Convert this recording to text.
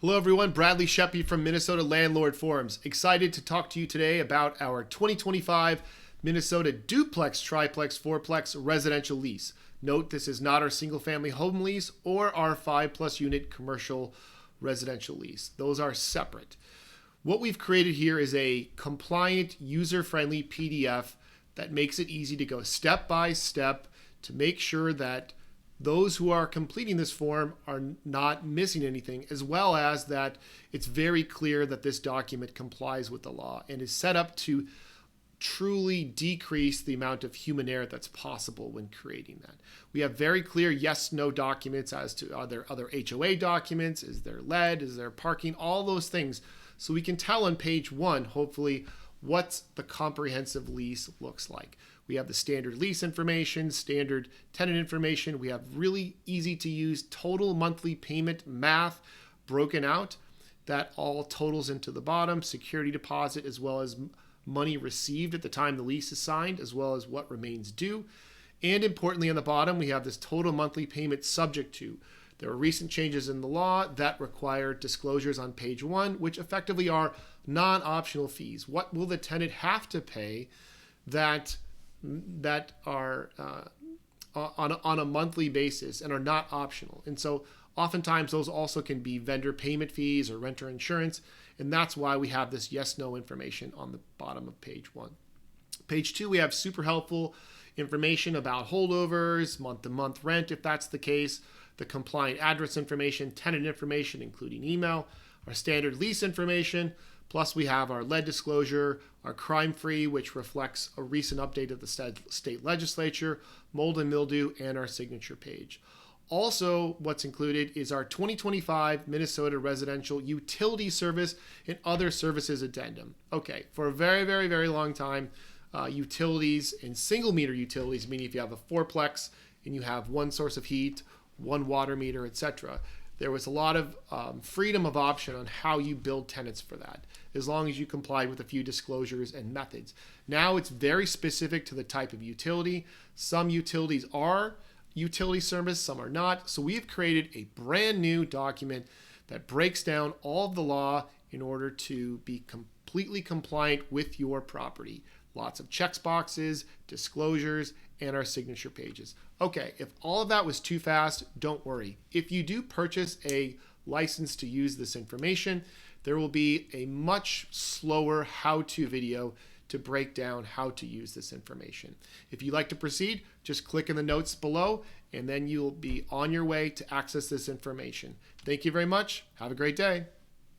Hello everyone, Bradley Sheppy from Minnesota Landlord Forums. Excited to talk to you today about our 2025 Minnesota duplex, triplex, fourplex residential lease. Note this is not our single family home lease or our 5+ unit commercial residential lease. Those are separate. What we've created here is a compliant, user-friendly PDF that makes it easy to go step by step to make sure that those who are completing this form are not missing anything, as well as that it's very clear that this document complies with the law and is set up to truly decrease the amount of human error that's possible when creating that. We have very clear yes/no documents as to are there other HOA documents, is there lead, is there parking, all those things. So we can tell on page 1, hopefully, what the comprehensive lease looks like. We have the standard lease information, standard tenant information. We have really easy to use total monthly payment math broken out. That all totals into the bottom, security deposit, as well as money received at the time the lease is signed, as well as what remains due. And importantly, on the bottom, we have this total monthly payment subject to. There are recent changes in the law that require disclosures on page 1, which effectively are non-optional fees. What will the tenant have to pay that are on a monthly basis and are not optional? And so oftentimes those also can be vendor payment fees or renter insurance, and that's why we have this yes/no information on the bottom of page 1. Page 2, we have super helpful information about holdovers, month-to-month rent if that's the case, the compliant address information, tenant information including email, our standard lease information, plus we have our lead disclosure, our crime-free, which reflects a recent update of the state legislature, mold and mildew, and our signature page. Also, what's included is our 2025 Minnesota residential utility service and other services addendum. Okay, for a very, very, very long time, utilities and single meter utilities, meaning if you have a fourplex and you have one source of heat, one water meter, etc., there was a lot of freedom of option on how you build tenants for that, as long as you complied with a few disclosures and methods. Now it's very specific to the type of utility. Some utilities are utility service, some are not. So we've created a brand new document that breaks down all of the law in order to be completely compliant with your property. Lots of checks boxes, disclosures, and our signature pages. Okay, if all of that was too fast, don't worry. If you do purchase a license to use this information, there will be a much slower how-to video to break down how to use this information. If you'd like to proceed, just click in the notes below, and then you'll be on your way to access this information. Thank you very much. Have a great day.